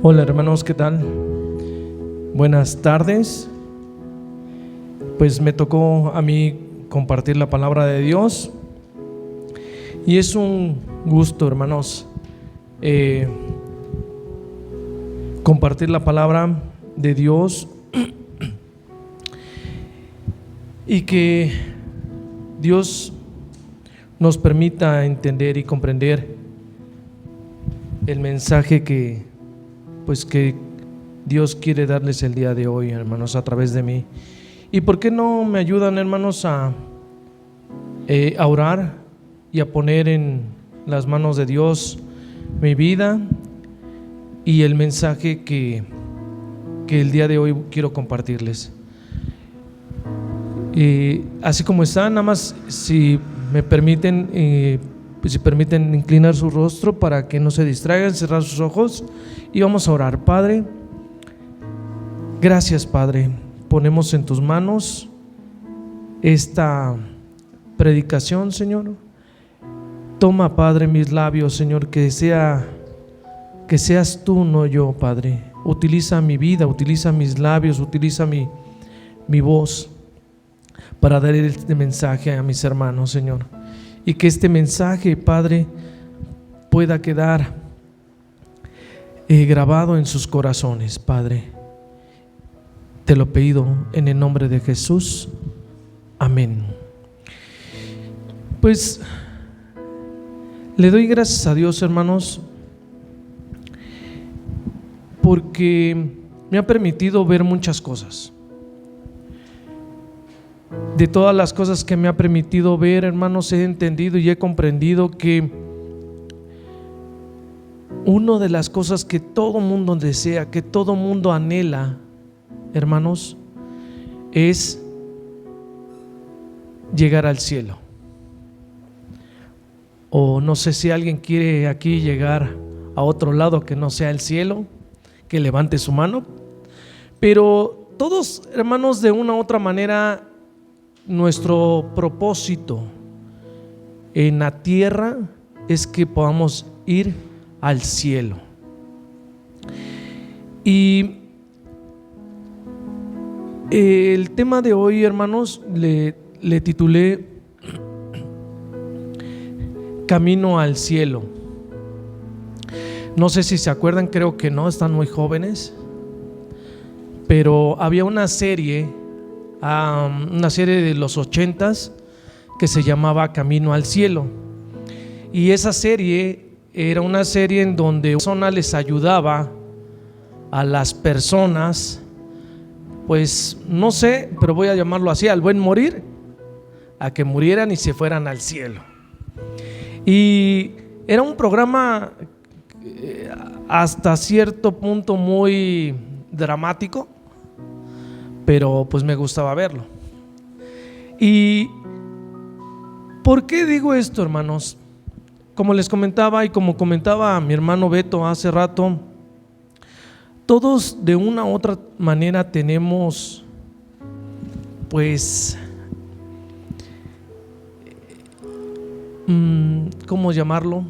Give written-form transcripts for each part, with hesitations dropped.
Hola hermanos, ¿qué tal? Buenas tardes. Pues me tocó a mí compartir la palabra de Dios y es un gusto, hermanos, compartir la palabra de Dios y que Dios nos permita entender y comprender el mensaje que Dios quiere darles el día de hoy, hermanos, a través de mí. ¿Y por qué no me ayudan, hermanos, a orar y a poner en las manos de Dios mi vida y el mensaje que el día de hoy quiero compartirles? Así como están, nada más si me permiten, si permiten inclinar su rostro para que no se distraigan, cerrar sus ojos y vamos a orar. Padre, gracias, Padre, ponemos en tus manos esta predicación, Señor. Toma, Padre, mis labios, Señor, que seas tú, no yo, Padre. Utiliza mi vida, utiliza mis labios, utiliza mi voz para dar este mensaje a mis hermanos, Señor. Y que este mensaje, Padre, pueda quedar grabado en sus corazones, Padre. Te lo pido en el nombre de Jesús. Amén. Pues le doy gracias a Dios, hermanos, porque me ha permitido ver muchas cosas. De todas las cosas que me ha permitido ver, hermanos, he entendido y he comprendido que una de las cosas que todo mundo desea, que todo mundo anhela, hermanos, es llegar al cielo. O no sé si alguien quiere aquí llegar a otro lado que no sea el cielo, que levante su mano. Pero todos, hermanos, de una u otra manera, nuestro propósito en la tierra es que podamos ir al cielo. Y el tema de hoy, hermanos, le titulé Camino al cielo. No sé si se acuerdan, creo que no, están muy jóvenes, pero había una serie de los 80s que se llamaba Camino al cielo. Y esa serie era una serie en donde una persona les ayudaba a las personas, pues no sé, pero voy a llamarlo así, al buen morir, a que murieran y se fueran al cielo. Y era un programa hasta cierto punto muy dramático, pero pues me gustaba verlo. ¿Y por qué digo esto, hermanos? Como les comentaba y como comentaba mi hermano Beto hace rato, todos de una u otra manera tenemos, pues, ¿cómo llamarlo?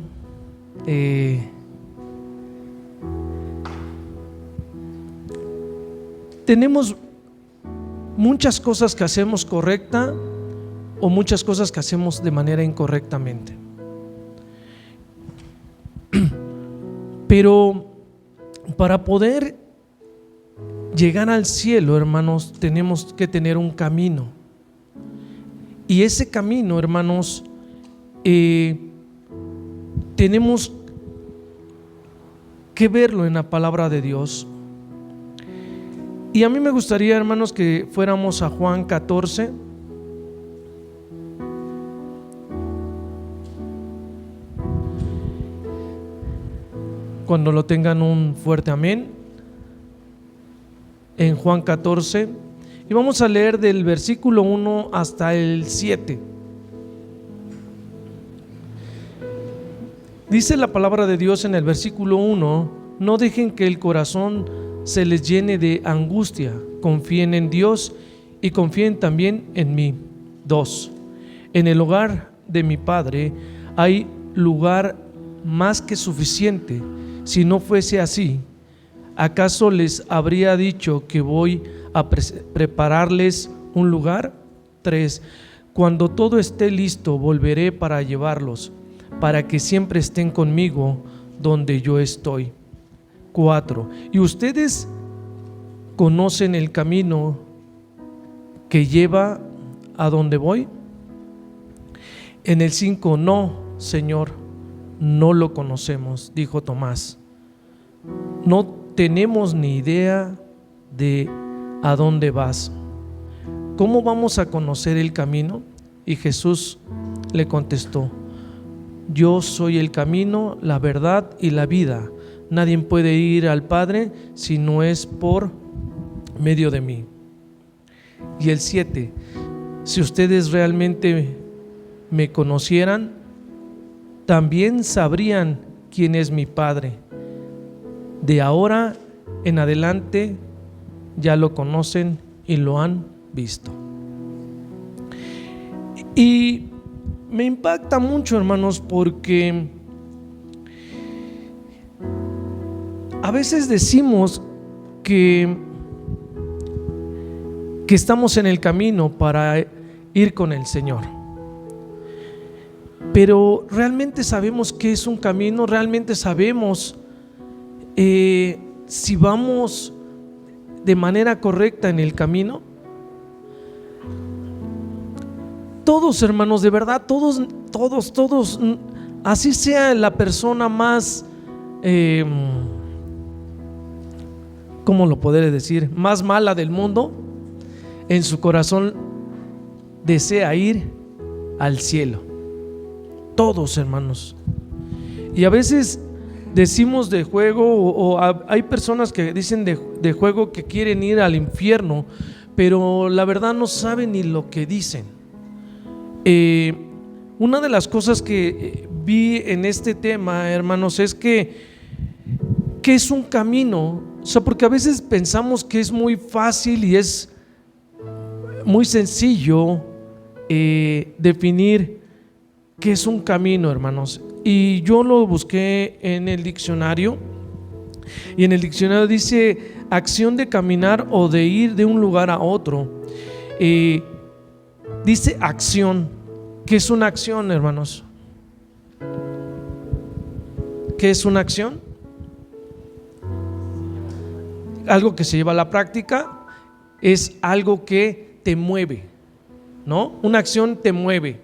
Tenemos muchas cosas que hacemos correcta o muchas cosas que hacemos de manera incorrectamente. Pero para poder llegar al cielo, hermanos, tenemos que tener un camino. Y ese camino, hermanos, tenemos que verlo en la palabra de Dios. Y a mí me gustaría, hermanos, que fuéramos a Juan 14. Cuando lo tengan, un fuerte amén. En Juan 14. Y vamos a leer del versículo 1 hasta el 7. Dice la palabra de Dios en el versículo 1: no dejen que el corazón se les llene de angustia, confíen en Dios y confíen también en mí. 2. En el hogar de mi Padre hay lugar más que suficiente. Si no fuese así, ¿Acaso les habría dicho que voy a prepararles un lugar? 3. Cuando todo esté listo, volveré para llevarlos, para que siempre estén conmigo donde yo estoy. 4. Y ustedes conocen el camino que lleva a donde voy. En el 5, no, Señor, no lo conocemos, dijo Tomás. No tenemos ni idea de a dónde vas. ¿Cómo vamos a conocer el camino? Y Jesús le contestó: yo soy el camino, la verdad y la vida. Nadie puede ir al Padre si no es por medio de mí. Y el 7, si ustedes realmente me conocieran, también sabrían quién es mi Padre. De ahora en adelante ya lo conocen y lo han visto. Y me impacta mucho, hermanos, porque a veces decimos que estamos en el camino para ir con el Señor, pero realmente sabemos qué es un camino, realmente sabemos si vamos de manera correcta en el camino. Todos, hermanos, de verdad, todos, así sea la persona más, ¿cómo lo podré decir?, más mala del mundo, en su corazón desea ir al cielo. Todos, hermanos. Y a veces decimos de juego, o hay personas que dicen de juego que quieren ir al infierno, pero la verdad no saben ni lo que dicen. Una de las cosas que vi en este tema, hermanos, es que es un camino. O sea, porque a veces pensamos que es muy fácil y es muy sencillo definir qué es un camino, hermanos. Y yo lo busqué en el diccionario, y en el diccionario dice acción de caminar o de ir de un lugar a otro. Dice acción. ¿Qué es una acción, hermanos? ¿Qué es una acción? Algo que se lleva a la práctica, es algo que te mueve, ¿no? Una acción te mueve.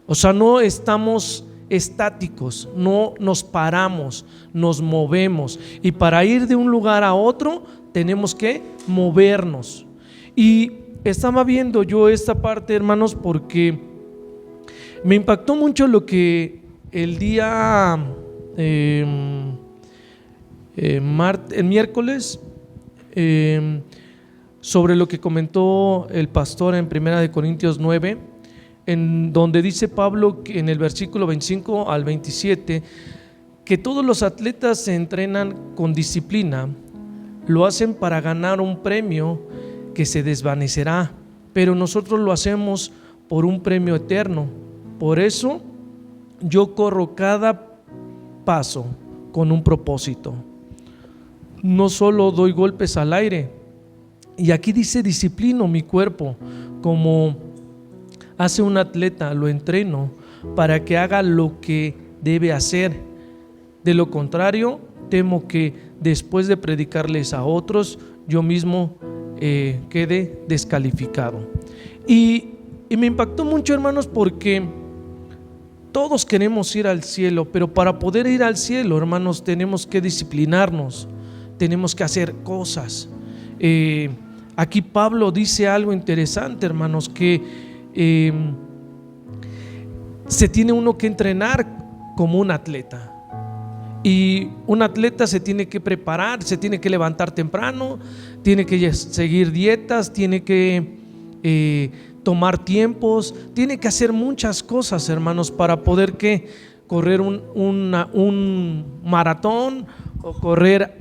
O sea, no estamos estáticos, no nos paramos, nos movemos. Y para ir de un lugar a otro tenemos que movernos. Y estaba viendo yo esta parte, hermanos, porque me impactó mucho lo que el día el miércoles, sobre lo que comentó el pastor en 1 Corintios 9, en donde dice Pablo que en el versículo 25 al 27 que todos los atletas se entrenan con disciplina, lo hacen para ganar un premio que se desvanecerá, pero nosotros lo hacemos por un premio eterno. Por eso yo corro cada paso con un propósito. No solo doy golpes al aire. Y aquí dice disciplino mi cuerpo como hace un atleta, lo entreno para que haga lo que debe hacer. De lo contrario, temo que después de predicarles a otros, yo mismo quede descalificado. Y me impactó mucho, hermanos, porque todos queremos ir al cielo, pero para poder ir al cielo, hermanos, tenemos que disciplinarnos, tenemos que hacer cosas. Aquí Pablo dice algo interesante, hermanos, que se tiene uno que entrenar como un atleta. Y un atleta se tiene que preparar, se tiene que levantar temprano, tiene que seguir dietas, tiene que tomar tiempos, tiene que hacer muchas cosas, hermanos, para poder correr un maratón o correr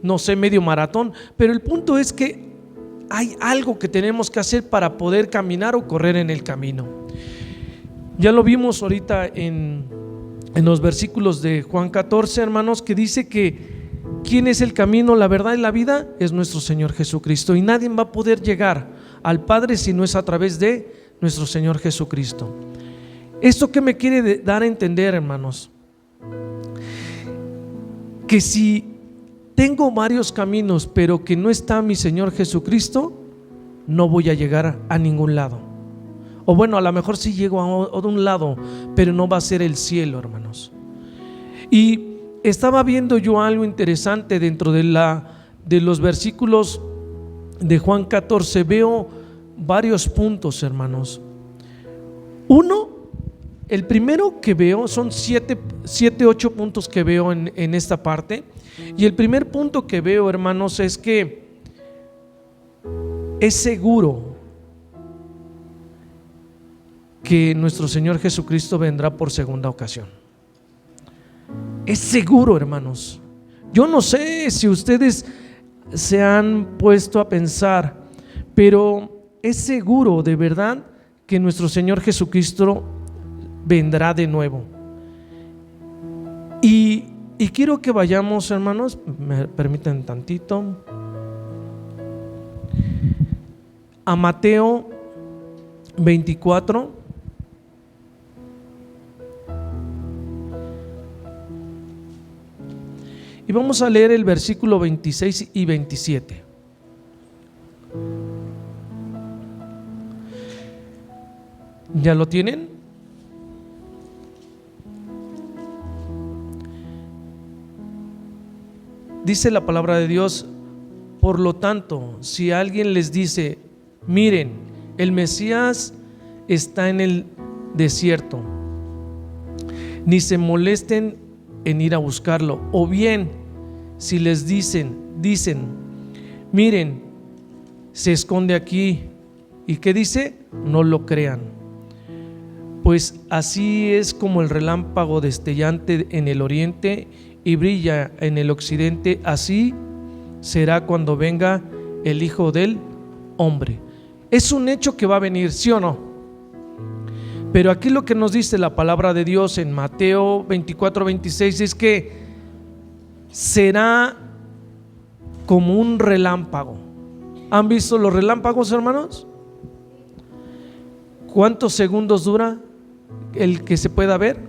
no sé, medio maratón. Pero el punto es que hay algo que tenemos que hacer para poder caminar o correr en el camino. Ya lo vimos ahorita en en los versículos de Juan 14, hermanos, que dice que ¿quién es el camino, la verdad y la vida? Es nuestro Señor Jesucristo, y nadie va a poder llegar al Padre si no es a través de nuestro Señor Jesucristo. ¿Esto qué me quiere dar a entender, hermanos? Que si tengo varios caminos, pero que no está mi Señor Jesucristo, no voy a llegar a ningún lado. O bueno, a lo mejor sí llego a un lado, pero no va a ser el cielo, hermanos. Y estaba viendo yo algo interesante dentro de los versículos de Juan 14. Veo varios puntos, hermanos. Uno, el primero que veo son 8 puntos que veo en esta parte. Y el primer punto que veo, hermanos, es que es seguro que nuestro Señor Jesucristo vendrá por segunda ocasión. Es seguro, hermanos. Yo no sé si ustedes se han puesto a pensar, pero es seguro de verdad que nuestro Señor Jesucristo vendrá de nuevo. Y quiero que vayamos, hermanos, me permiten tantito, a Mateo 24. Y vamos a leer el versículo 26 y 27. ¿Ya lo tienen? Dice la palabra de Dios: por lo tanto, si alguien les dice, miren, el Mesías está en el desierto, ni se molesten en ir a buscarlo. O bien, si les dicen, miren, se esconde aquí, ¿y qué dice? No lo crean. Pues así es como el relámpago destellante en el oriente y brilla en el occidente, así será cuando venga el Hijo del Hombre. Es un hecho que va a venir, ¿sí o no? Pero aquí lo que nos dice la palabra de Dios en Mateo 24, 26 es que será como un relámpago. ¿Han visto los relámpagos, hermanos? ¿Cuántos segundos dura el que se pueda ver?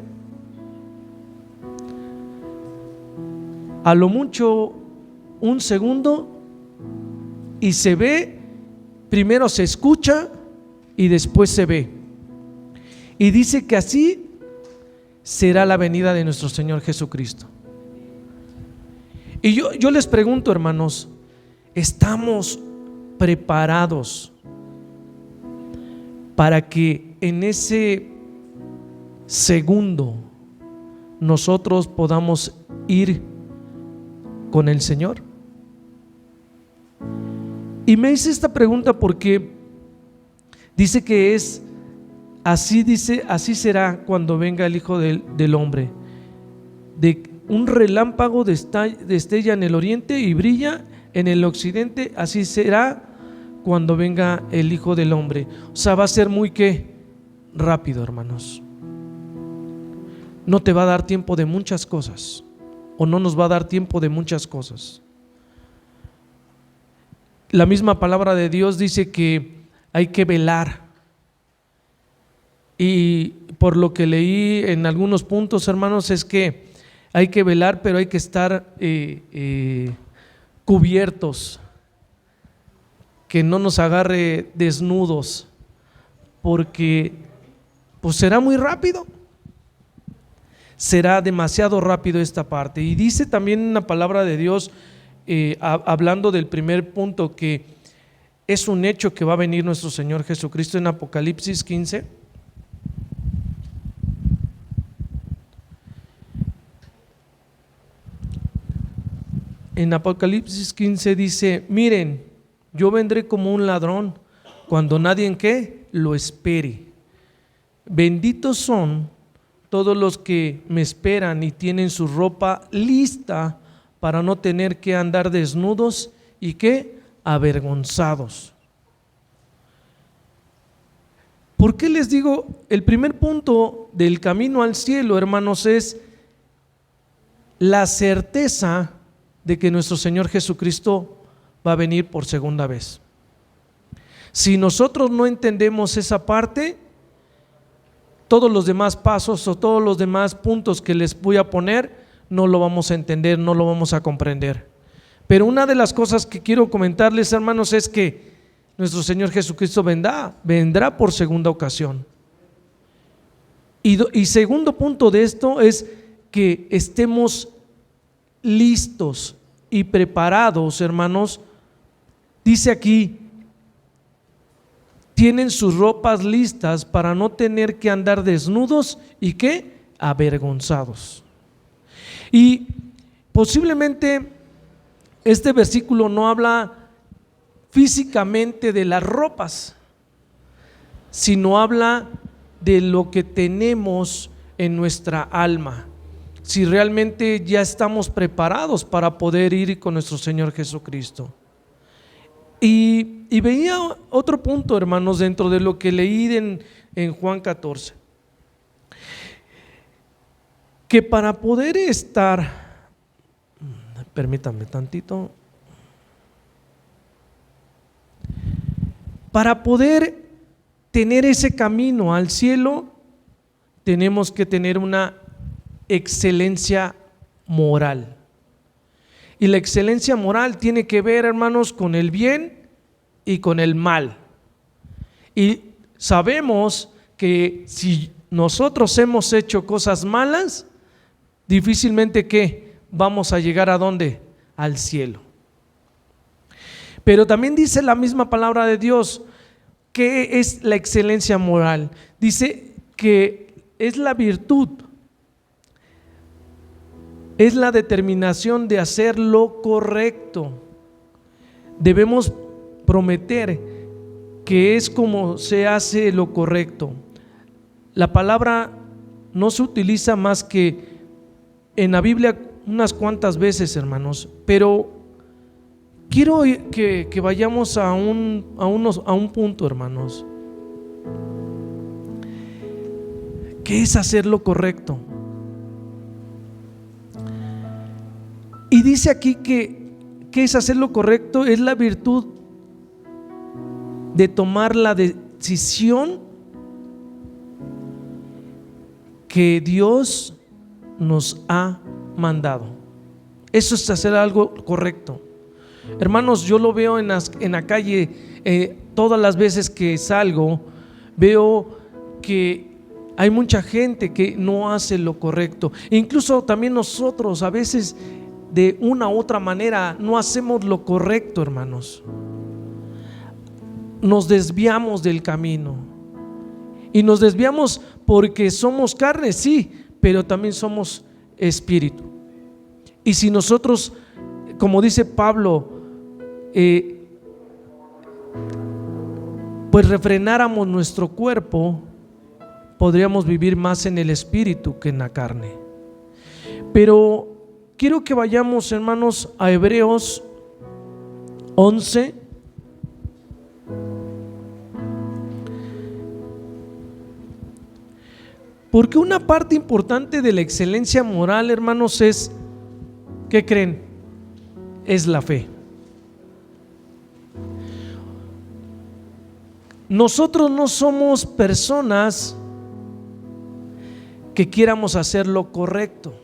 A lo mucho un segundo, y se ve, primero se escucha y después se ve. Y dice que así será la venida de nuestro Señor Jesucristo. Y yo les pregunto, hermanos, ¿estamos preparados para que en ese segundo nosotros podamos ir con el Señor? Y me hice esta pregunta porque dice que es así, dice, así será cuando venga el Hijo del Hombre. De un relámpago destella en el oriente y brilla en el occidente, así será cuando venga el Hijo del Hombre. O sea, va a ser muy rápido, hermanos. No te va a dar tiempo de muchas cosas, o no nos va a dar tiempo de muchas cosas. La misma palabra de Dios dice que hay que velar. Y por lo que leí en algunos puntos, hermanos, es que hay que velar, pero hay que estar cubiertos, que no nos agarre desnudos, porque pues será muy rápido, será demasiado rápido esta parte. Y dice también una palabra de Dios, hablando del primer punto, que es un hecho que va a venir nuestro Señor Jesucristo, en Apocalipsis 15. En Apocalipsis 15 dice: miren, yo vendré como un ladrón cuando nadie en qué lo espere. Benditos son todos los que me esperan y tienen su ropa lista para no tener que andar desnudos y avergonzados. ¿Por qué les digo? El primer punto del camino al cielo, hermanos, es la certeza de que nuestro Señor Jesucristo va a venir por segunda vez. Si nosotros no entendemos esa parte, todos los demás pasos o todos los demás puntos que les voy a poner, no lo vamos a entender, no lo vamos a comprender. Pero una de las cosas que quiero comentarles, hermanos, es que nuestro Señor Jesucristo vendrá por segunda ocasión. Y segundo punto de esto es que estemos listos y preparados, hermanos. Dice aquí, tienen sus ropas listas para no tener que andar desnudos y ¿qué? Avergonzados. Y posiblemente este versículo no habla físicamente de las ropas, sino habla de lo que tenemos en nuestra alma, si realmente ya estamos preparados para poder ir con nuestro Señor Jesucristo. Y veía otro punto, hermanos, dentro de lo que leí en Juan 14, que para poder estar, permítanme tantito, para poder tener ese camino al cielo, tenemos que tener una excelencia moral. Y la excelencia moral tiene que ver, hermanos, con el bien y con el mal. Y sabemos que si nosotros hemos hecho cosas malas, difícilmente ¿qué? Vamos a llegar ¿a dónde? Al cielo. Pero también dice la misma palabra de Dios, ¿qué es la excelencia moral? Dice que es la virtud, es la determinación de hacer lo correcto. Debemos prometer que es como se hace lo correcto. La palabra no se utiliza más que en la Biblia unas cuantas veces, hermanos, pero quiero que vayamos a un punto, hermanos. ¿Qué es hacer lo correcto? Y dice aquí que ¿qué es hacer lo correcto? Es la virtud de tomar la decisión que Dios nos ha mandado. Eso es hacer algo correcto. Hermanos, yo lo veo en la calle, todas las veces que salgo, veo que hay mucha gente que no hace lo correcto. Incluso también nosotros a veces de una u otra manera no hacemos lo correcto, hermanos. Nos desviamos del camino. Y nos desviamos porque somos carne, sí, pero también somos espíritu. Y si nosotros, como dice Pablo, pues refrenáramos nuestro cuerpo, podríamos vivir más en el espíritu que en la carne. Pero quiero que vayamos, hermanos, a Hebreos 11. Porque una parte importante de la excelencia moral, hermanos, es, ¿qué creen? Es la fe. Nosotros no somos personas que quieramos hacer lo correcto.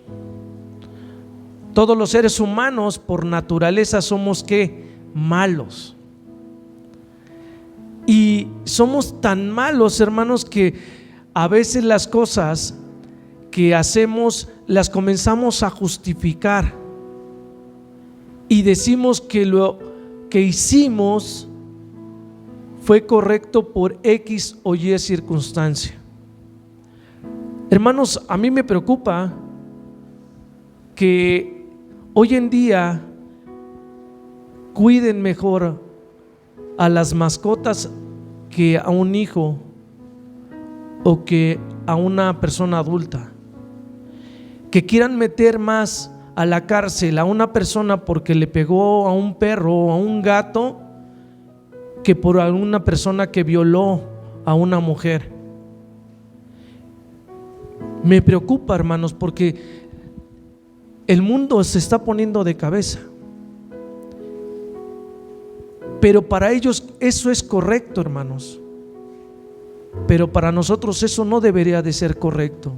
Todos los seres humanos por naturaleza somos ¿qué? Malos. Y somos tan malos, hermanos, que a veces las cosas que hacemos las comenzamos a justificar y decimos que lo que hicimos fue correcto por X o Y circunstancia. Hermanos, a mí me preocupa que hoy en día cuiden mejor a las mascotas que a un hijo o que a una persona adulta, que quieran meter más a la cárcel a una persona porque le pegó a un perro o a un gato que por alguna persona que violó a una mujer. Me preocupa, hermanos, porque el mundo se está poniendo de cabeza. Pero para ellos eso es correcto, hermanos. Pero para nosotros eso no debería de ser correcto.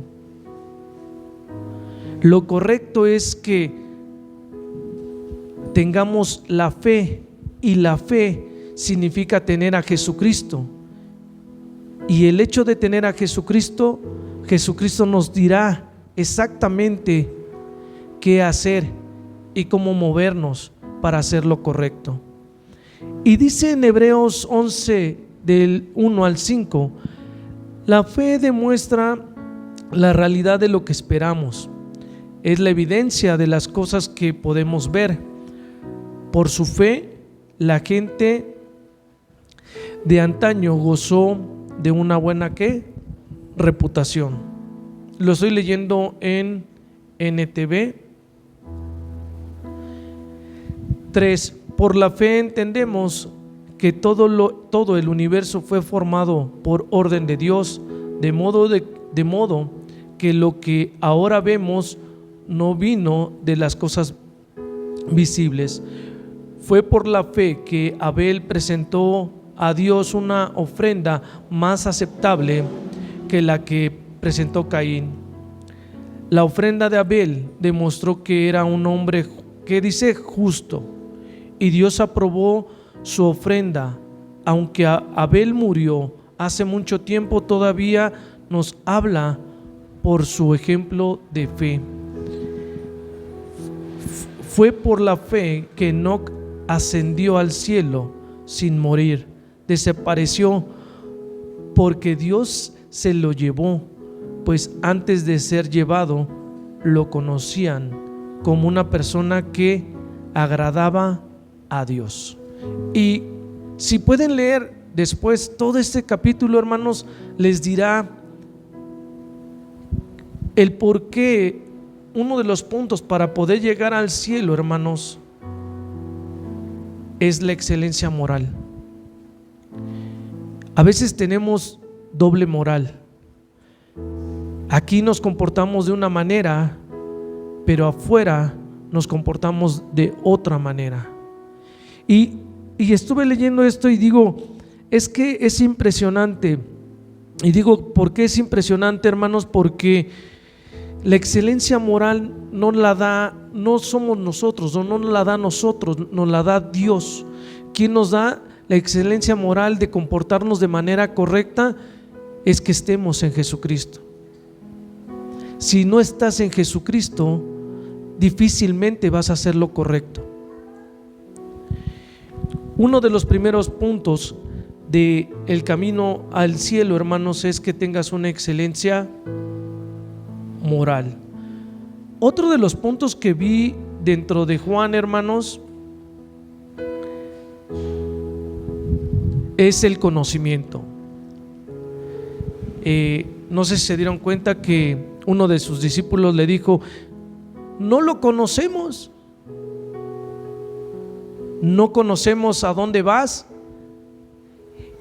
Lo correcto es que tengamos la fe, y la fe significa tener a Jesucristo. Y el hecho de tener a Jesucristo, Jesucristo nos dirá exactamente qué hacer y cómo movernos para hacer lo correcto. Y dice en Hebreos 11 del 1 al 5, la fe demuestra la realidad de lo que esperamos. Es la evidencia de las cosas que podemos ver. Por su fe, la gente de antaño gozó de una buena reputación. Lo estoy leyendo en NTV 3. Por la fe entendemos que todo el universo fue formado por orden de Dios, de modo que lo que ahora vemos no vino de las cosas visibles. Fue por la fe que Abel presentó a Dios una ofrenda más aceptable que la que presentó Caín. La ofrenda de Abel demostró que era un hombre que dice justo, y Dios aprobó su ofrenda. Aunque Abel murió hace mucho tiempo, todavía nos habla por su ejemplo de fe. Fue por la fe que Enoc ascendió al cielo sin morir. Desapareció porque Dios se lo llevó, pues antes de ser llevado lo conocían como una persona que agradaba a Dios. Y si pueden leer después todo este capítulo, hermanos, les dirá el por qué. Uno de los puntos para poder llegar al cielo, hermanos, es la excelencia moral. A veces tenemos doble moral. Aquí nos comportamos de una manera, pero afuera nos comportamos de otra manera. Y estuve leyendo esto y digo, es que es impresionante. Y digo, ¿por qué es impresionante, hermanos? Porque la excelencia moral no somos nosotros, no nos la da nosotros, nos la da Dios. Quien nos da la excelencia moral de comportarnos de manera correcta es que estemos en Jesucristo. Si no estás en Jesucristo, difícilmente vas a hacer lo correcto. Uno de los primeros puntos del camino al cielo, hermanos, es que tengas una excelencia moral. Otro de los puntos que vi dentro de Juan, hermanos, es el conocimiento. No sé si se dieron cuenta que uno de sus discípulos le dijo: no lo conocemos, no conocemos a dónde vas.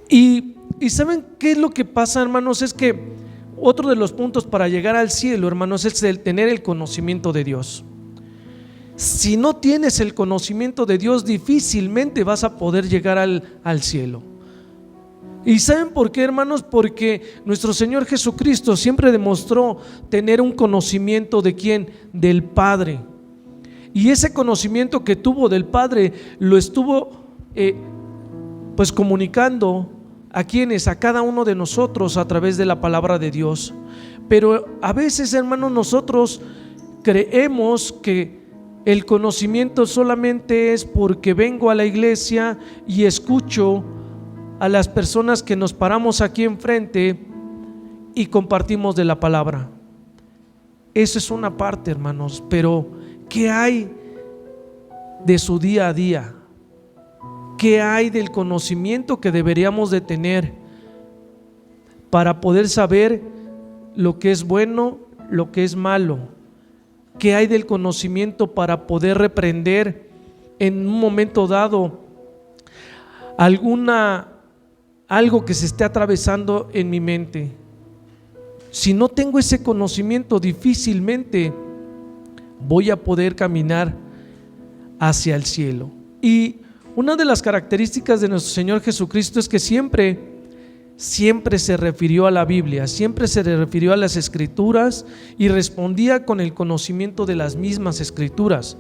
Y ¿saben qué es lo que pasa, hermanos? Es que otro de los puntos para llegar al cielo, hermanos, es el tener el conocimiento de Dios. Si no tienes el conocimiento de Dios, difícilmente vas a poder llegar al cielo. ¿Y saben por qué, hermanos? Porque nuestro Señor Jesucristo siempre demostró tener un conocimiento ¿de quién? Del Padre. Y ese conocimiento que tuvo del Padre lo estuvo pues comunicando a quienes, a cada uno de nosotros a través de la palabra de Dios. Pero a veces, hermanos, nosotros creemos que el conocimiento solamente es porque vengo a la iglesia y escucho a las personas que nos paramos aquí enfrente y compartimos de la palabra. Eso es una parte, hermanos, pero ¿qué hay de su día a día? ¿Qué hay del conocimiento que deberíamos de tener para poder saber lo que es bueno, lo que es malo? ¿Qué hay del conocimiento para poder reprender en un momento dado alguna algo que se esté atravesando en mi mente. Si no tengo ese conocimiento, difícilmente voy a poder caminar hacia el cielo. Y una de las características de nuestro Señor Jesucristo es que siempre se refirió a la Biblia, siempre se refirió a las Escrituras y respondía con el conocimiento de las mismas Escrituras.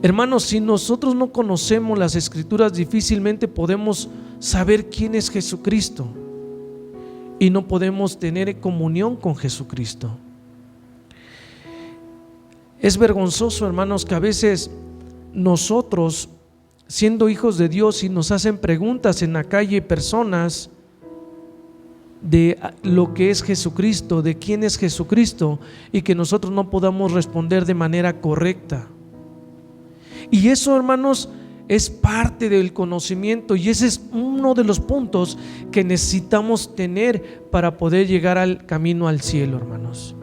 Hermanos, si nosotros no conocemos las Escrituras, difícilmente podemos saber quién es Jesucristo y no podemos tener comunión con Jesucristo. Es vergonzoso, hermanos, que a veces nosotros, siendo hijos de Dios, y nos hacen preguntas en la calle personas de lo que es Jesucristo, de quién es Jesucristo, y que nosotros no podamos responder de manera correcta. Y eso, hermanos, es parte del conocimiento, y ese es uno de los puntos que necesitamos tener para poder llegar al camino al cielo, hermanos.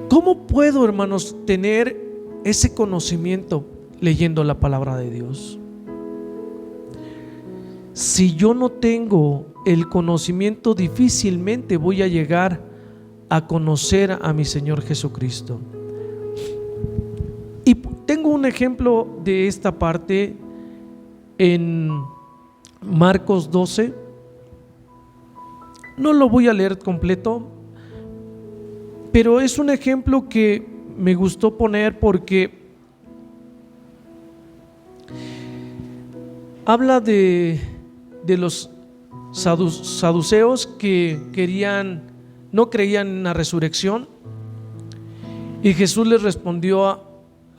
¿Cómo puedo, hermanos, tener ese conocimiento leyendo la palabra de Dios? Si yo no tengo el conocimiento, difícilmente voy a llegar a conocer a mi Señor Jesucristo. Y tengo un ejemplo de esta parte en Marcos 12. No lo voy a leer completo, pero es un ejemplo que me gustó poner porque habla de los saduceos que no creían en la resurrección, y Jesús les respondió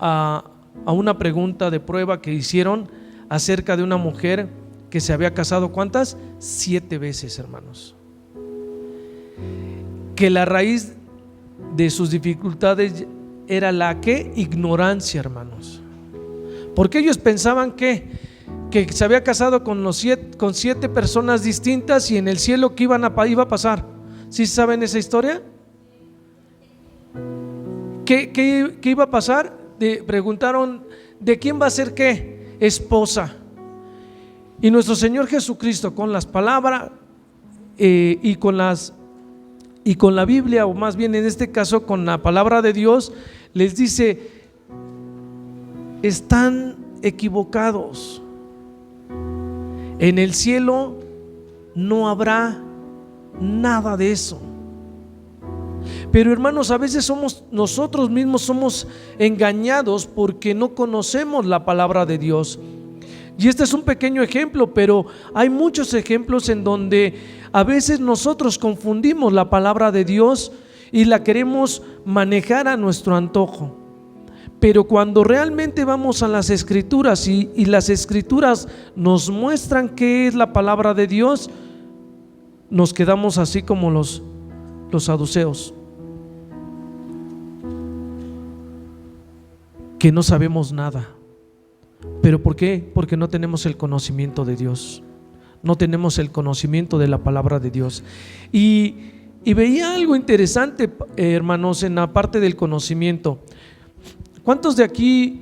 a una pregunta de prueba que hicieron acerca de una mujer que se había casado, ¿cuántas? 7 veces, hermanos. Que la raíz de sus dificultades era la que ignorancia, hermanos, porque ellos pensaban que se había casado con 7 personas distintas, y en el cielo ¿qué iba a pasar? ¿Sí saben esa historia? ¿Qué iba a pasar? Preguntaron, ¿de quién va a ser qué? Esposa. Y nuestro Señor Jesucristo, con las palabras y con la Biblia, o más bien en este caso con la palabra de Dios, les dice: están equivocados. En el cielo no habrá nada de eso. Pero, hermanos, a veces nosotros mismos somos engañados porque no conocemos la palabra de Dios. Y este es un pequeño ejemplo, pero hay muchos ejemplos en donde a veces nosotros confundimos la palabra de Dios y la queremos manejar a nuestro antojo. Pero cuando realmente vamos a las Escrituras y las Escrituras nos muestran qué es la palabra de Dios, nos quedamos así como los saduceos, que no sabemos nada. ¿Pero por qué? Porque no tenemos el conocimiento de Dios, no tenemos el conocimiento de la palabra de Dios. Y veía algo interesante, hermanos, en la parte del conocimiento. ¿Cuántos de aquí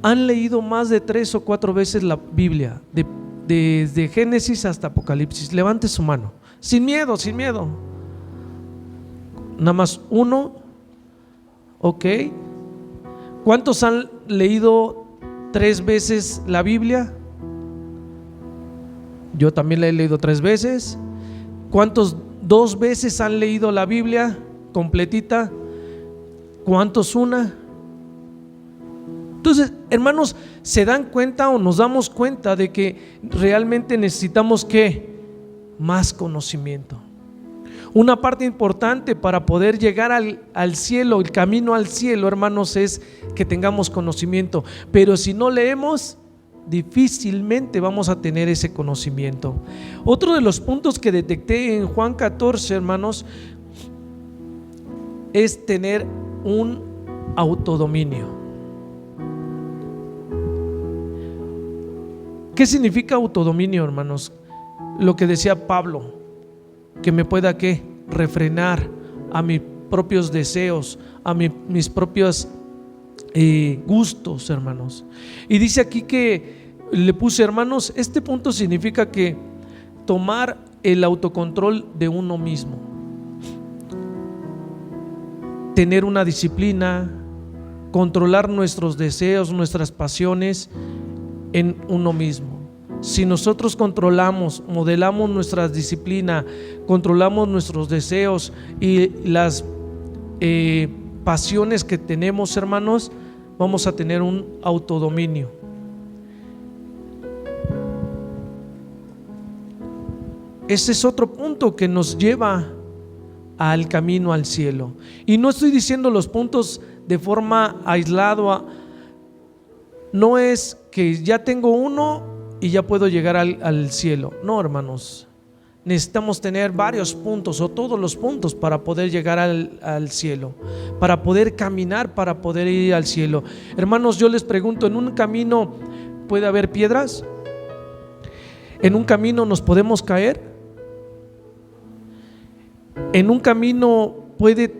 han leído más de 3 o 4 veces la Biblia, desde Génesis hasta Apocalipsis? Levante su mano, sin miedo, sin miedo. Nada más uno. Ok. ¿Cuántos han leído 3 veces la Biblia? Yo también la he leído 3 veces. ¿Cuántos 2 veces han leído la Biblia completita? ¿Cuántos una? Entonces, hermanos, ¿se dan cuenta o nos damos cuenta de que realmente necesitamos qué? Más conocimiento. Una parte importante para poder llegar al cielo, el camino al cielo, hermanos, es que tengamos conocimiento. Pero si no leemos, difícilmente vamos a tener ese conocimiento. Otro de los puntos que detecté en Juan 14, hermanos, es tener un autodominio. ¿Qué significa autodominio, hermanos? Lo que decía Pablo, que me pueda ¿qué? Refrenar a mis propios deseos, a mis propias gustos, hermanos. Y dice aquí que le puse, hermanos, este punto significa que tomar el autocontrol de uno mismo, tener una disciplina, controlar nuestros deseos, nuestras pasiones en uno mismo. Si nosotros controlamos, modelamos nuestra disciplina, controlamos nuestros deseos y las pasiones que tenemos, hermanos, vamos a tener un autodominio. Ese es otro punto que nos lleva al camino al cielo. Y no estoy diciendo los puntos de forma aislada. No es que ya tengo uno y ya puedo llegar al cielo. No, hermanos. Necesitamos tener varios puntos o todos los puntos para poder llegar al cielo, para poder caminar, para poder ir al cielo. Hermanos, yo les pregunto, ¿en un camino puede haber piedras? ¿En un camino nos podemos caer? ¿En un camino puede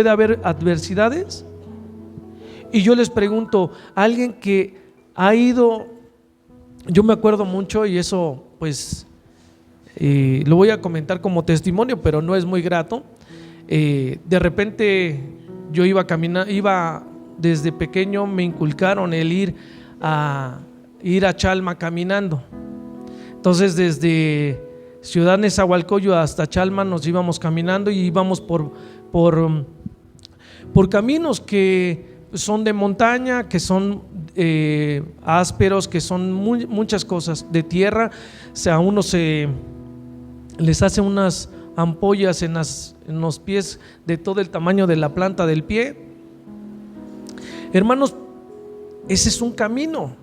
haber adversidades? Y yo les pregunto, alguien que ha ido, yo me acuerdo mucho, y eso pues lo voy a comentar como testimonio, pero no es muy grato. De repente yo iba desde pequeño, me inculcaron el ir a Chalma caminando. Entonces desde Ciudad Nezahualcóyotl hasta Chalma nos íbamos caminando y íbamos por caminos que son de montaña, que son ásperos, que son muchas cosas de tierra. O sea, a uno les hace unas ampollas en los pies de todo el tamaño de la planta del pie. Hermanos, ese es un camino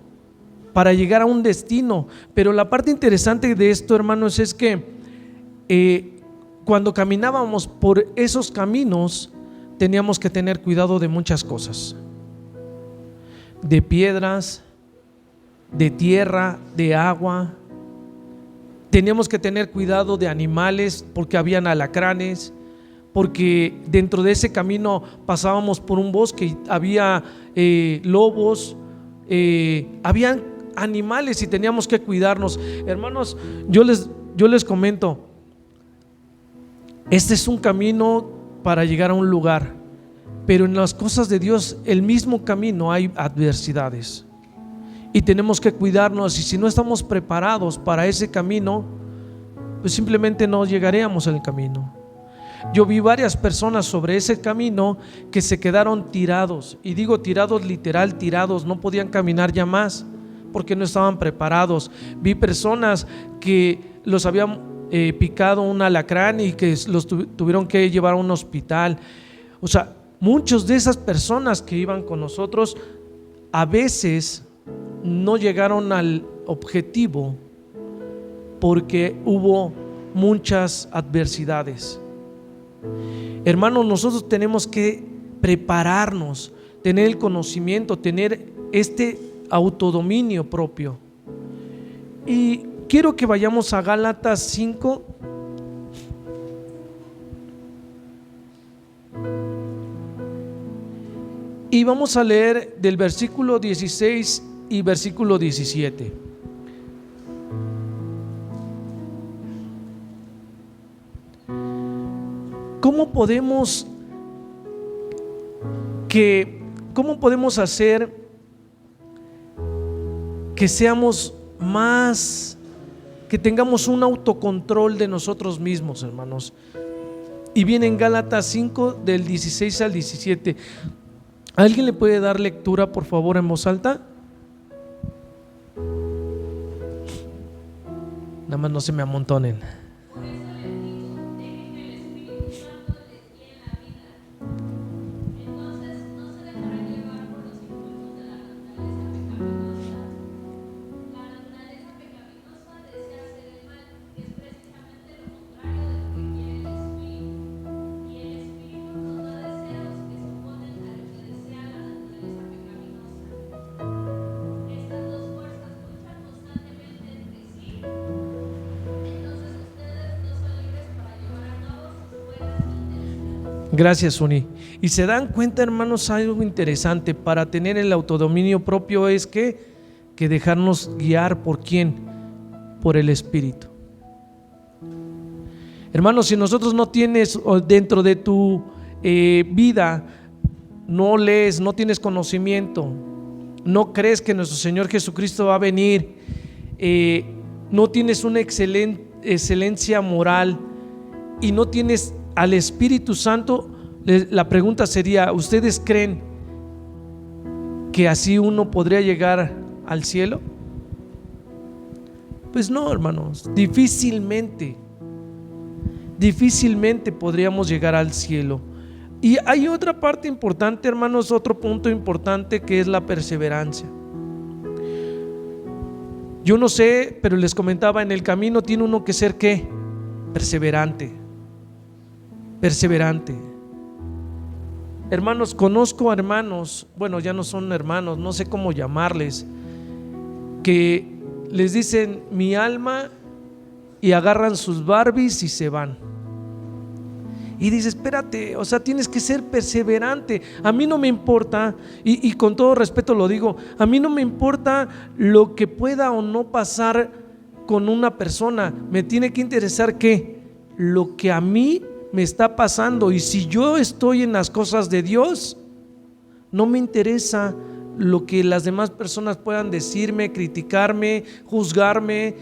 para llegar a un destino. Pero la parte interesante de esto, hermanos, es que cuando caminábamos por esos caminos teníamos que tener cuidado de muchas cosas, de piedras, de tierra, de agua. Teníamos que tener cuidado de animales porque habían alacranes, porque dentro de ese camino pasábamos por un bosque y había lobos, habían animales y teníamos que cuidarnos. Hermanos, yo les comento, este es un camino para llegar a un lugar, pero en las cosas de Dios, el mismo camino, hay adversidades y tenemos que cuidarnos. Y si no estamos preparados para ese camino, pues simplemente no llegaríamos al camino. Yo vi varias personas sobre ese camino que se quedaron tirados, y digo tirados literal, tirados, no podían caminar ya más porque no estaban preparados. Vi personas que los habían picado un alacrán y que los tuvieron que llevar a un hospital. O sea, muchas de esas personas que iban con nosotros a veces no llegaron al objetivo porque hubo muchas adversidades. Hermanos, nosotros tenemos que prepararnos, tener el conocimiento, tener este autodominio propio. Y quiero que vayamos a Gálatas 5. Y vamos a leer del versículo 16 y versículo 17. ¿Cómo podemos hacer que seamos más, que tengamos un autocontrol de nosotros mismos, hermanos? Y viene en Gálatas 5 del 16 al 17. ¿Alguien le puede dar lectura, por favor, en voz alta? Nada más no se me amontonen. Gracias, Uni. Y se dan cuenta, hermanos, algo interesante para tener el autodominio propio es que dejarnos guiar ¿por quién? Por el Espíritu. Hermanos, si nosotros no tienes dentro de tu vida, no lees, no tienes conocimiento, no crees que nuestro Señor Jesucristo va a venir, no tienes una excelencia moral y no tienes al Espíritu Santo, la pregunta sería: ¿ustedes creen que así uno podría llegar al cielo? Pues no, hermanos, difícilmente podríamos llegar al cielo. Y hay otra parte importante, hermanos, otro punto importante, que es la perseverancia. Yo no sé, pero les comentaba, en el camino tiene uno que ser ¿qué? Perseverante. Hermanos, conozco a hermanos, bueno, ya no son hermanos, no sé cómo llamarles, que les dicen mi alma y agarran sus Barbies y se van. Y dice: espérate, o sea, tienes que ser perseverante. A mí no me importa, y con todo respeto lo digo, a mí no me importa lo que pueda o no pasar con una persona. Me tiene que interesar ¿qué? Lo que a mí me está pasando. Y si yo estoy en las cosas de Dios, no me interesa lo que las demás personas puedan decirme, criticarme, juzgarme.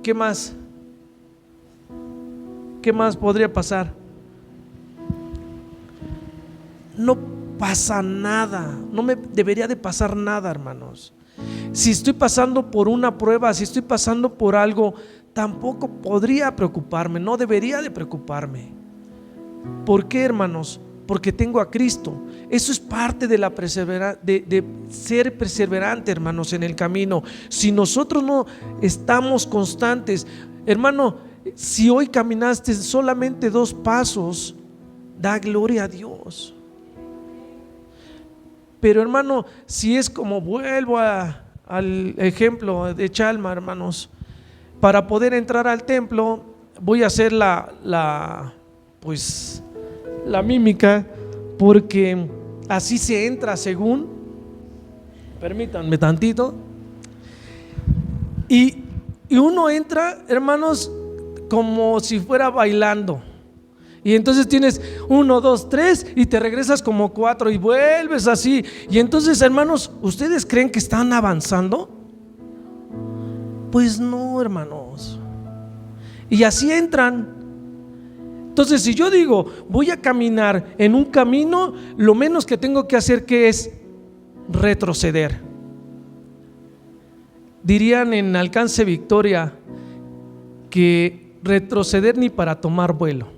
¿Qué más? ¿Qué más podría pasar? No pasa nada, no me debería de pasar nada, hermanos. Si estoy pasando por una prueba, si estoy pasando por algo, tampoco podría preocuparme, no debería de preocuparme. ¿Por qué, hermanos? Porque tengo a Cristo. Eso es parte de la de ser perseverante, hermanos, en el camino. Si nosotros no estamos constantes, hermano, si hoy caminaste solamente 2 pasos, da gloria a Dios. Pero, hermano, si es como, vuelvo al ejemplo de Chalma, hermanos, para poder entrar al templo, voy a hacer la mímica, porque así se entra, según, permítanme tantito, y uno entra, hermanos, como si fuera bailando. Y entonces tienes 1, 2, 3 y te regresas como 4 y vuelves así. Y entonces, hermanos, ¿ustedes creen que están avanzando? Pues no, hermanos. Y así entran. Entonces, si yo digo voy a caminar en un camino, lo menos que tengo que hacer ¿qué es? Retroceder. Dirían en Alcance Victoria que retroceder ni para tomar vuelo.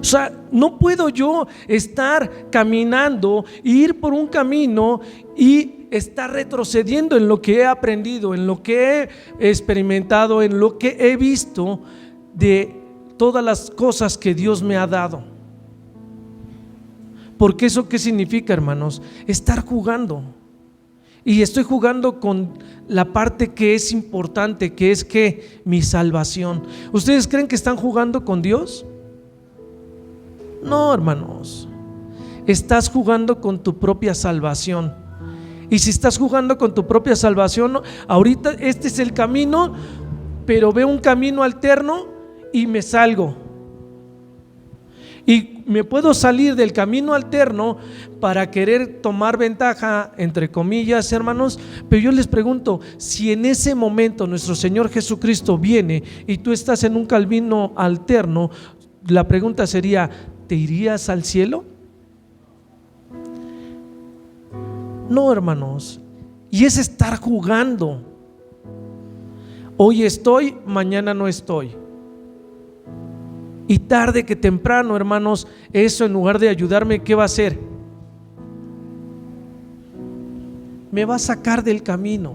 O sea, no puedo yo estar caminando, ir por un camino y estar retrocediendo en lo que he aprendido, en lo que he experimentado, en lo que he visto de todas las cosas que Dios me ha dado. Porque eso ¿qué significa, hermanos? Estar jugando. Y estoy jugando con la parte que es importante, que es que mi salvación. ¿Ustedes creen que están jugando con Dios? No, hermanos. Estás jugando con tu propia salvación. Y si estás jugando con tu propia salvación, ahorita este es el camino, pero veo un camino alterno y me salgo. Y me puedo salir del camino alterno para querer tomar ventaja, entre comillas, hermanos. Pero yo les pregunto, si en ese momento nuestro Señor Jesucristo viene y tú estás en un camino alterno, la pregunta sería: ¿te irías al cielo? No, hermanos. Y es estar jugando. Hoy estoy, mañana no estoy. Y tarde que temprano, hermanos, eso en lugar de ayudarme, ¿qué va a hacer? Me va a sacar del camino.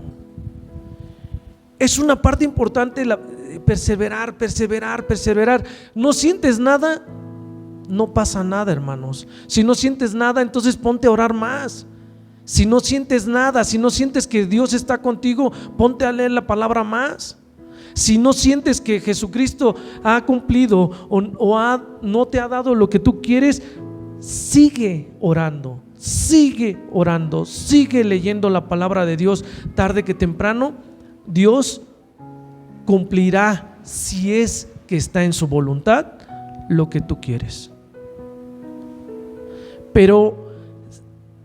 Es una parte importante perseverar. ¿No sientes nada? No pasa nada, hermanos. Si no sientes nada, entonces ponte a orar más. Si no sientes nada, si no sientes que Dios está contigo, ponte a leer la palabra más. Si no sientes que Jesucristo ha cumplido no te ha dado lo que tú quieres, sigue orando, sigue leyendo la palabra de Dios. Tarde que temprano Dios cumplirá, si es que está en su voluntad, lo que tú quieres. Pero,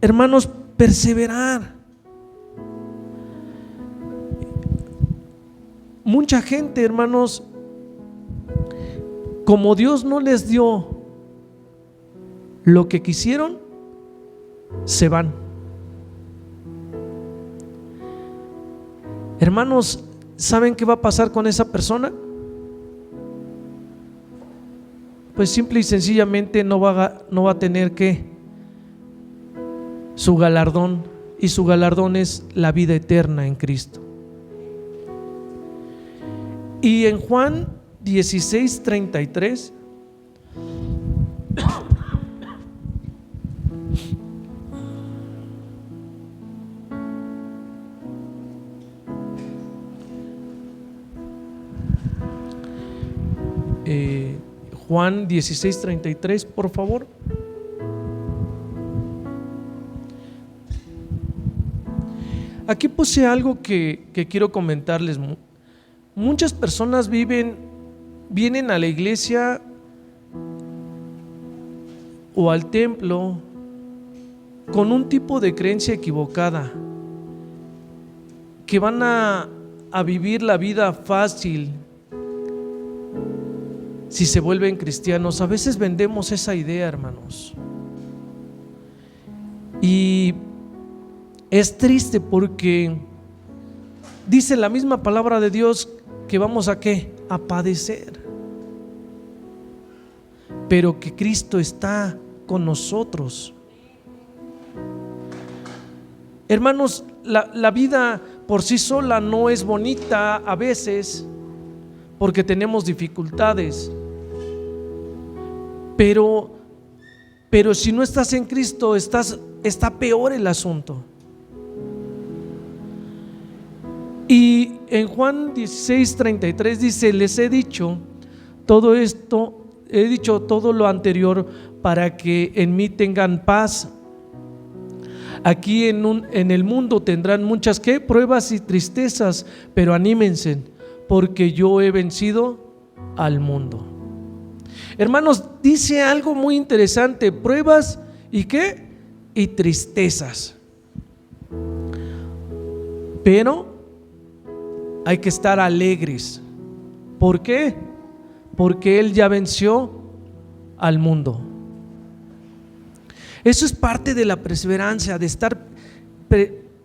hermanos, perseverar. Mucha gente, hermanos, como Dios no les dio lo que quisieron, se van. Hermanos, ¿saben qué va a pasar con esa persona? Pues simple y sencillamente no va a tener su galardón, y su galardón es la vida eterna en Cristo. Y en Juan 16:33 Juan 16:33, por favor. Aquí puse algo que quiero comentarles. Muchas personas vienen a la iglesia o al templo con un tipo de creencia equivocada, que van a vivir la vida fácil si se vuelven cristianos. A veces vendemos esa idea, hermanos, y es triste porque dice la misma palabra de Dios que vamos a ¿qué? A padecer, pero que Cristo está con nosotros. Hermanos, la vida por sí sola no es bonita a veces, porque tenemos dificultades, pero si no estás en Cristo, está peor el asunto. Y en Juan 16:33 dice: les he dicho todo esto, he dicho todo lo anterior para que en mí tengan paz. Aquí en el mundo tendrán muchas pruebas y tristezas, pero anímense, porque yo he vencido al mundo. Hermanos, dice algo muy interesante: pruebas y y tristezas, pero hay que estar alegres. ¿Por qué? Porque Él ya venció al mundo. Eso es parte de la perseverancia, de estar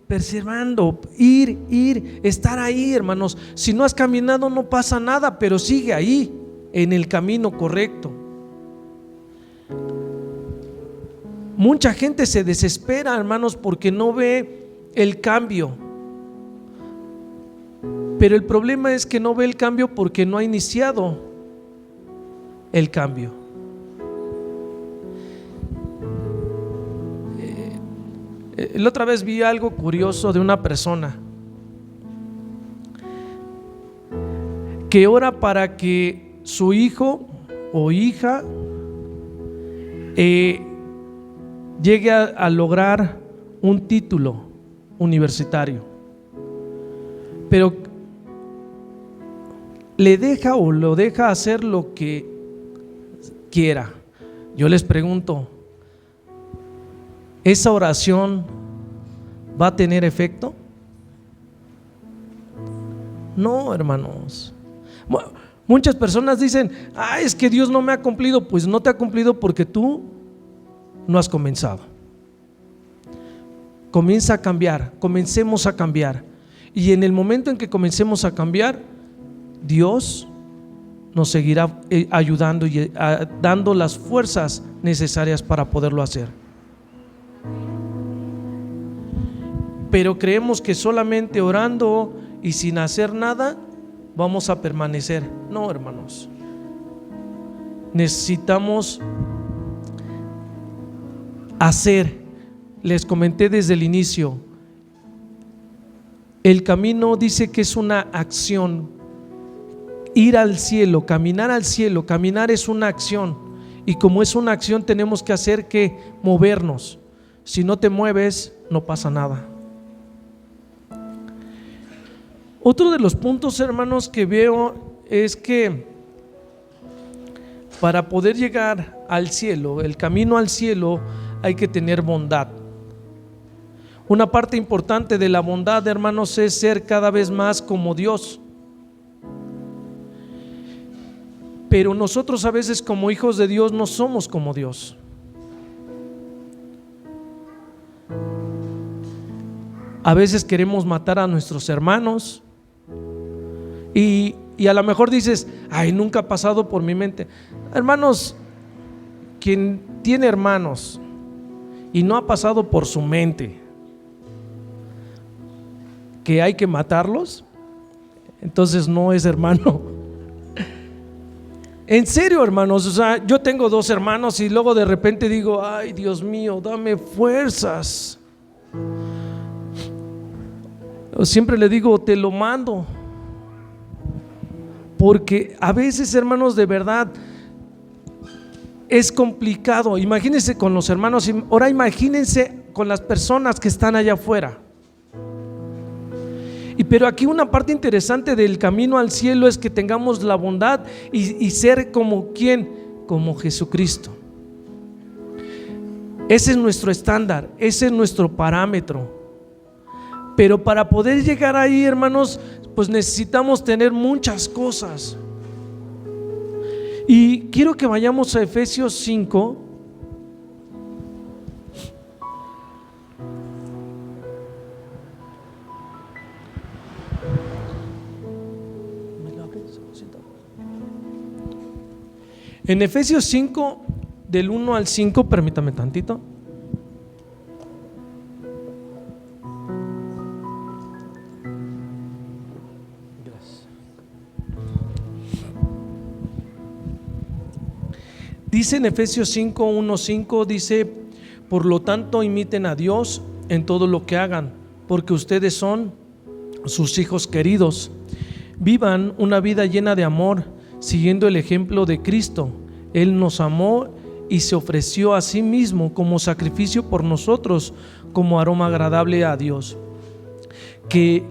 perseverando, ir, estar ahí, hermanos. Si no has caminado, no pasa nada, pero sigue ahí, en el camino correcto. Mucha gente se desespera, hermanos, porque no ve el cambio. Pero el problema es que no ve el cambio porque no ha iniciado el cambio. La otra vez vi algo curioso de una persona que ora para que su hijo o hija llegue a lograr un título universitario, pero le deja o lo deja hacer lo que quiera. Yo les pregunto, ¿esa oración va a tener efecto? No, hermanos. Muchas personas dicen: es que Dios no me ha cumplido. Pues no te ha cumplido porque tú no has comenzado. Comienza a cambiar, comencemos a cambiar. Y en el momento en que comencemos a cambiar, Dios nos seguirá ayudando y dando las fuerzas necesarias para poderlo hacer. Pero creemos que solamente orando y sin hacer nada vamos a permanecer. No, hermanos, necesitamos hacer. Les comenté desde el inicio, el camino dice que es una acción ir al cielo, caminar es una acción, y como es una acción tenemos que hacer que movernos. Si no te mueves, no pasa nada. Otro de los puntos, hermanos, que veo es que para poder llegar al cielo, el camino al cielo, hay que tener bondad. Una parte importante de la bondad, hermanos, es ser cada vez más como Dios. Pero nosotros a veces como hijos de Dios no somos como Dios. A veces queremos matar a nuestros hermanos y a lo mejor dices, ay, nunca ha pasado por mi mente. Hermanos, quien tiene hermanos y no ha pasado por su mente que hay que matarlos, entonces no es hermano. En serio, hermanos, o sea, yo tengo 2 hermanos y luego de repente digo, ay, Dios mío, dame fuerzas. Siempre le digo, te lo mando. Porque a veces, hermanos, de verdad es complicado. Imagínense con los hermanos, ahora imagínense con las personas que están allá afuera. Pero aquí una parte interesante del camino al cielo es que tengamos la bondad y ser como ¿quién? Como Jesucristo. Ese es nuestro estándar, ese es nuestro parámetro. Pero para poder llegar ahí, hermanos, pues necesitamos tener muchas cosas. Y quiero que vayamos a Efesios 5. En Efesios 5, del 1 al 5, permítame tantito. Gracias. Dice en Efesios 5, 1, 5, dice: por lo tanto, imiten a Dios en todo lo que hagan, porque ustedes son sus hijos queridos. Vivan una vida llena de amor, siguiendo el ejemplo de Cristo. Él nos amó y se ofreció a sí mismo como sacrificio por nosotros, como aroma agradable a Dios. Que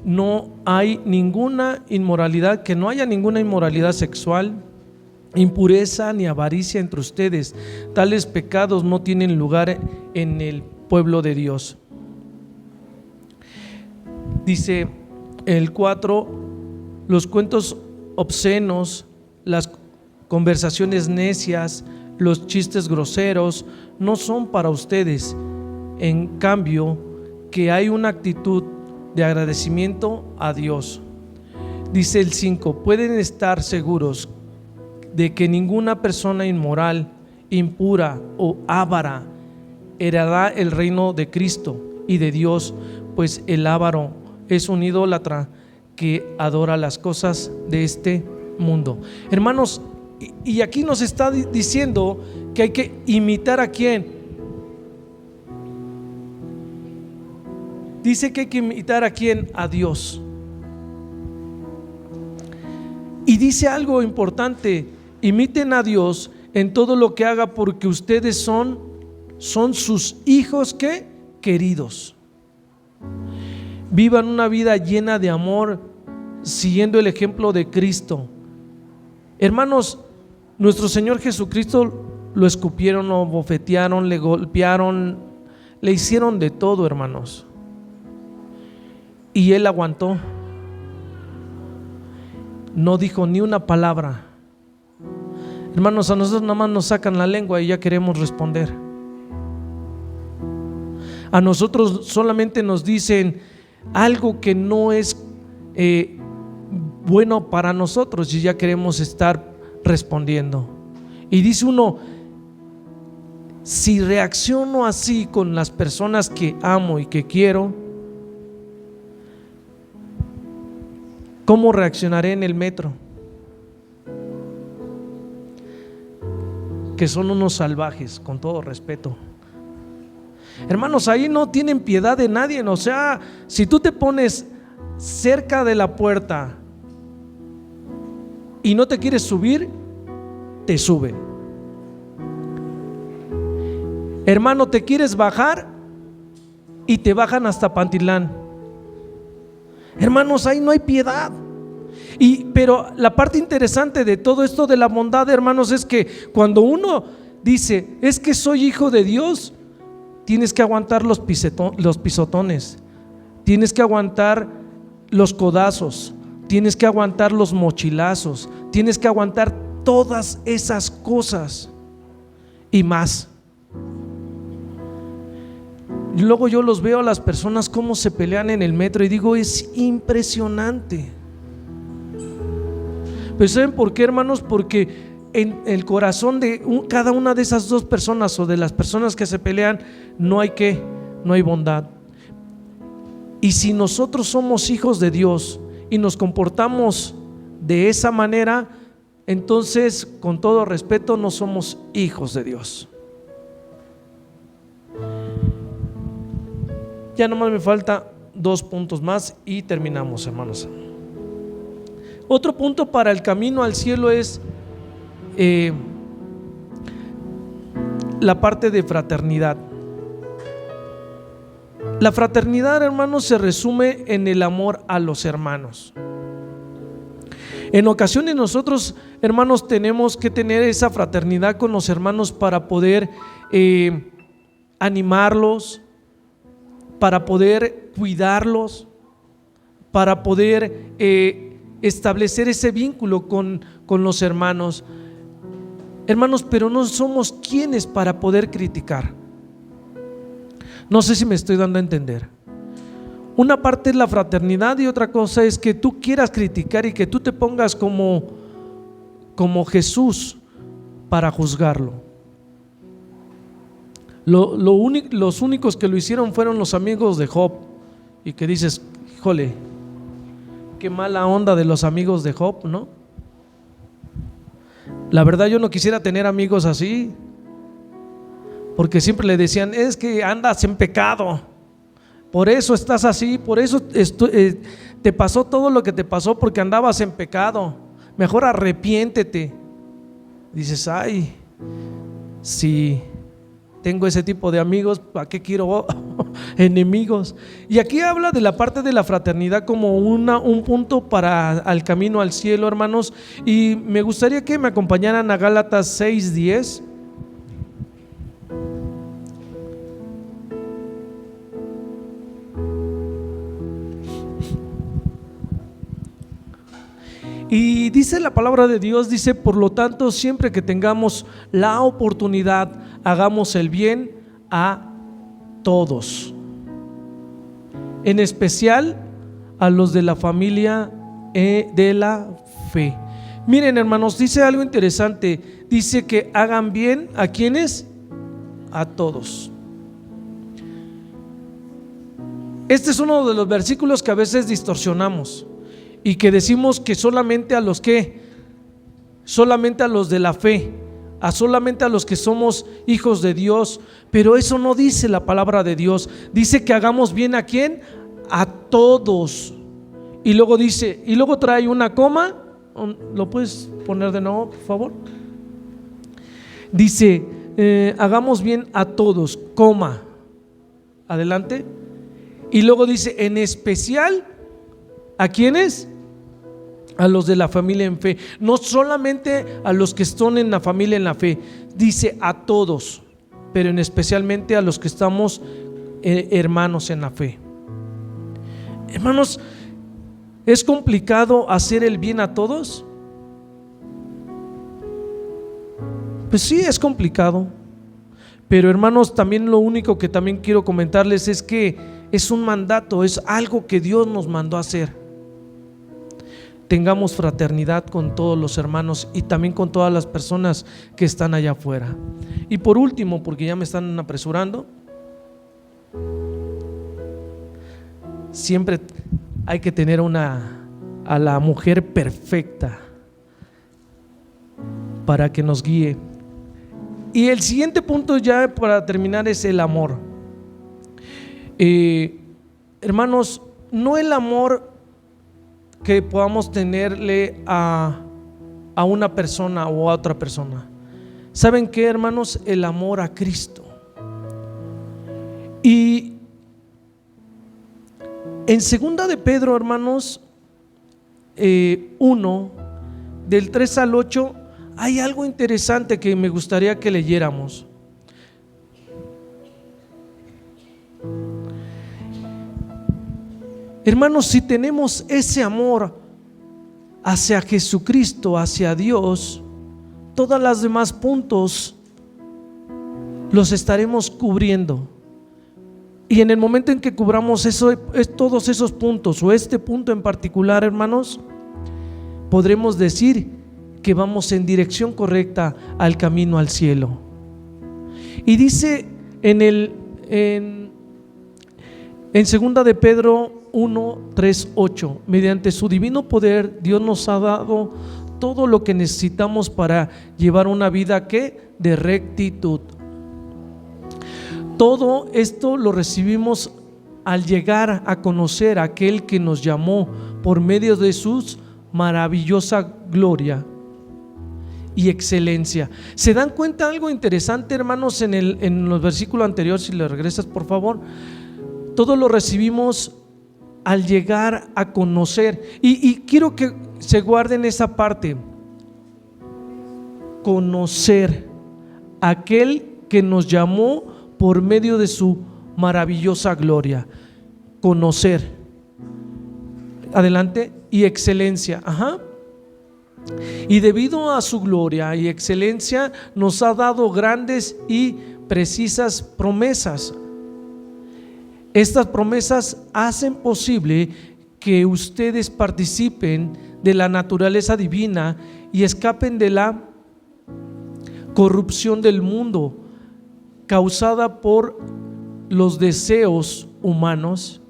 no hay ninguna inmoralidad, que no haya ninguna inmoralidad sexual, impureza ni avaricia entre ustedes. Tales pecados no tienen lugar en el pueblo de Dios. Dice el 4: los cuentos obscenos, las conversaciones necias, los chistes groseros no son para ustedes. En cambio, que hay una actitud de agradecimiento a Dios. Dice el 5: pueden estar seguros de que ninguna persona inmoral, impura o avara heredará el reino de Cristo y de Dios, pues el avaro es un idólatra que adora las cosas de este mundo. Hermanos, y aquí nos está diciendo que hay que imitar a quién. Dice que hay que imitar a quién, a Dios. Y dice algo importante: imiten a Dios en todo lo que haga, porque ustedes son sus hijos ¿qué? Queridos. Vivan una vida llena de amor, siguiendo el ejemplo de Cristo. Hermanos, nuestro Señor Jesucristo lo escupieron, lo bofetearon, le golpearon, le hicieron de todo, hermanos, y Él aguantó. No dijo ni una palabra. Hermanos, a nosotros nada más nos sacan la lengua y ya queremos responder. A nosotros solamente nos dicen algo que no es bueno para nosotros y ya queremos estar respondiendo. Y dice uno: si reacciono así con las personas que amo y que quiero, ¿cómo reaccionaré en el metro? Que son unos salvajes, con todo respeto. Hermanos, ahí no tienen piedad de nadie. O sea, si tú te pones cerca de la puerta y no te quieres subir, te suben. Hermano, te quieres bajar y te bajan hasta Pantitlán. Hermanos, ahí no hay piedad. Pero la parte interesante de todo esto de la bondad, hermanos, es que cuando uno dice, es que soy hijo de Dios, tienes que aguantar los pisotones, tienes que aguantar los codazos, tienes que aguantar los mochilazos, tienes que aguantar todas esas cosas y más. Luego yo los veo a las personas cómo se pelean en el metro y digo, es impresionante. Pero ¿saben por qué, hermanos? Porque en el corazón de cada una de esas dos personas o de las personas que se pelean no hay bondad. Y si nosotros somos hijos de Dios y nos comportamos de esa manera, entonces, con todo respeto, no somos hijos de Dios. Ya nomás me falta 2 puntos más y terminamos, hermanos. Otro punto para el camino al cielo es la parte de fraternidad. La fraternidad, hermanos, se resume en el amor a los hermanos. En ocasiones nosotros, hermanos, tenemos que tener esa fraternidad con los hermanos para poder animarlos, para poder cuidarlos, para poder establecer ese vínculo con los hermanos. Hermanos, pero no somos quienes para poder criticar. No sé si me estoy dando a entender. Una parte es la fraternidad y otra cosa es que tú quieras criticar y que tú te pongas como Jesús para juzgarlo. Los únicos que lo hicieron fueron los amigos de Job, y que dices, híjole, qué mala onda de los amigos de Job, ¿no? La verdad, yo no quisiera tener amigos así, porque siempre le decían, es que andas en pecado, por eso estás así, por eso te pasó todo lo que te pasó, porque andabas en pecado, mejor arrepiéntete. Dices, ay, sí, tengo ese tipo de amigos, ¿para qué quiero enemigos? Y aquí habla de la parte de la fraternidad como un punto para al camino al cielo, hermanos. Y me gustaría que me acompañaran a Gálatas 6:10. Y dice la palabra de Dios, dice, por lo tanto, siempre que tengamos la oportunidad, hagamos el bien a todos, en especial a los de la familia de la fe. Miren, hermanos, dice algo interesante. Dice que hagan bien ¿a quiénes? A todos. Este es uno de los versículos que a veces distorsionamos y que decimos que solamente a los de la fe, solamente a los que somos hijos de Dios. Pero eso no dice la palabra de Dios. Dice que hagamos bien ¿a quién? A todos. Y luego dice, y luego trae una coma. ¿Lo puedes poner de nuevo, por favor? Dice, hagamos bien a todos, coma. Adelante. Y luego dice, en especial ¿a quiénes? A los de la familia en fe. No solamente a los que están en la familia en la fe, dice a todos, pero en especialmente a los que estamos hermanos en la fe. Hermanos, ¿es complicado hacer el bien a todos? Pues sí, es complicado. Pero hermanos, también lo único que también quiero comentarles es que es un mandato, es algo que Dios nos mandó a hacer. Tengamos fraternidad con todos los hermanos y también con todas las personas que están allá afuera. Y por último, porque ya me están apresurando, siempre hay que tener a la mujer perfecta para que nos guíe. Y el siguiente punto, ya para terminar, es el amor. Hermanos, no el amor que podamos tenerle a a una persona o a otra persona. ¿Saben qué, hermanos? El amor a Cristo. Y en segunda de Pedro, hermanos, 1, del 3 al 8, hay algo interesante que me gustaría que leyéramos. Hermanos, si tenemos ese amor hacia Jesucristo, hacia Dios, todas las demás puntos los estaremos cubriendo. Y en el momento en que cubramos todos esos puntos, o este punto en particular, hermanos, podremos decir que vamos en dirección correcta al camino al cielo. Y dice en segunda de Pedro 1, 3, 8: mediante su divino poder, Dios nos ha dado todo lo que necesitamos para llevar una vida de rectitud. Todo esto lo recibimos al llegar a conocer a aquel que nos llamó por medio de su maravillosa gloria y excelencia. ¿Se dan cuenta algo interesante, hermanos? En los versículos anteriores, si le regresas por favor, todo lo recibimos al llegar a conocer, y quiero que se guarden esa parte: conocer a aquel que nos llamó por medio de su maravillosa gloria. Conocer, adelante, y excelencia. Y debido a su gloria y excelencia nos ha dado grandes y precisas promesas. Estas promesas hacen posible que ustedes participen de la naturaleza divina y escapen de la corrupción del mundo causada por los deseos humanos.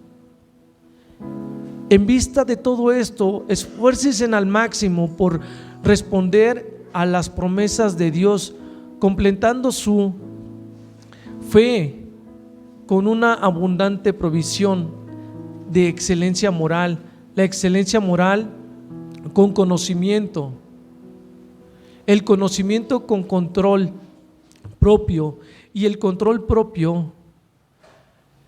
En vista de todo esto, esfuércense al máximo por responder a las promesas de Dios, completando su fe con una abundante provisión de excelencia moral. La excelencia moral con conocimiento, el conocimiento con control propio, y el control propio,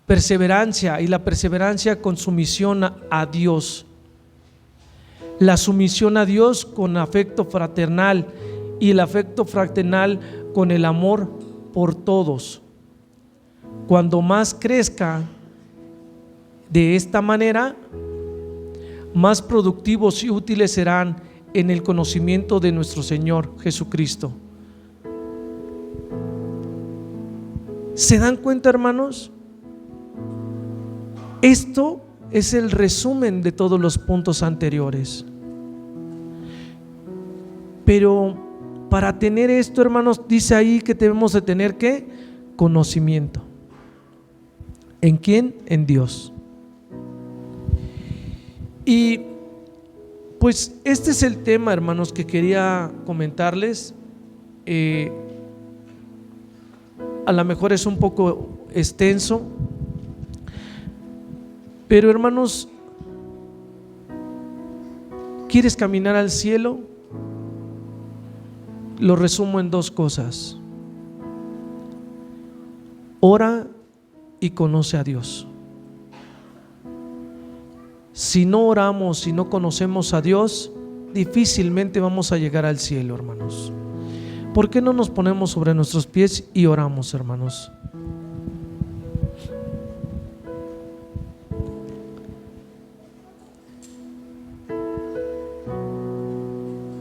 perseverancia, y la perseverancia con sumisión a Dios. La sumisión a Dios con afecto fraternal, y el afecto fraternal con el amor por todos. Cuando más crezca de esta manera, más productivos y útiles serán en el conocimiento de nuestro Señor Jesucristo. ¿Se dan cuenta, hermanos? Esto es el resumen de todos los puntos anteriores. Pero para tener esto, hermanos, dice ahí que debemos de tener ¿qué? Conocimiento. ¿En quién? En Dios. Y pues este es el tema, hermanos, que quería comentarles. A lo mejor es un poco extenso, pero hermanos, ¿quieres caminar al cielo? Lo resumo en dos cosas: ora y conoce a Dios. Si no oramos, si no conocemos a Dios, difícilmente vamos a llegar al cielo, hermanos. ¿Por qué no nos ponemos sobre nuestros pies y oramos, hermanos?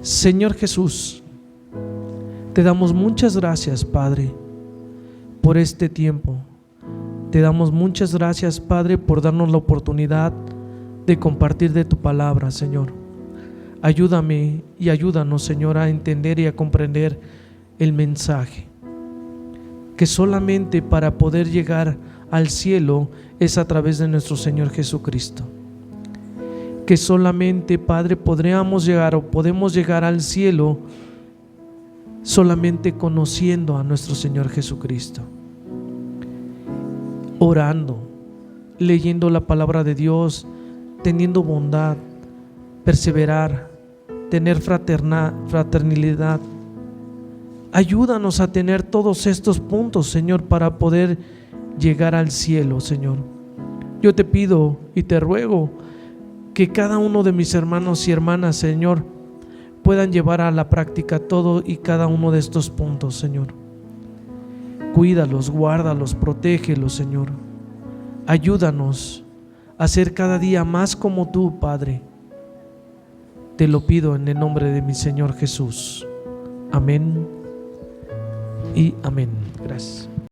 Señor Jesús, te damos muchas gracias, Padre, por este tiempo. Te damos muchas gracias, Padre, por darnos la oportunidad de compartir de tu palabra, Señor. Ayúdame y ayúdanos, Señor, a entender y a comprender el mensaje, que solamente para poder llegar al cielo es a través de nuestro Señor Jesucristo. Que solamente, Padre, podemos llegar al cielo solamente conociendo a nuestro Señor Jesucristo, orando, leyendo la palabra de Dios, teniendo bondad, perseverar tener fraternidad. Ayúdanos a tener todos estos puntos, Señor, para poder llegar al cielo, Señor. Yo te pido y te ruego que cada uno de mis hermanos y hermanas, Señor, puedan llevar a la práctica todo y cada uno de estos puntos, Señor. Cuídalos, guárdalos, protégelos, Señor. Ayúdanos a ser cada día más como tú, Padre. Te lo pido en el nombre de mi Señor Jesús. Amén y amén. Gracias.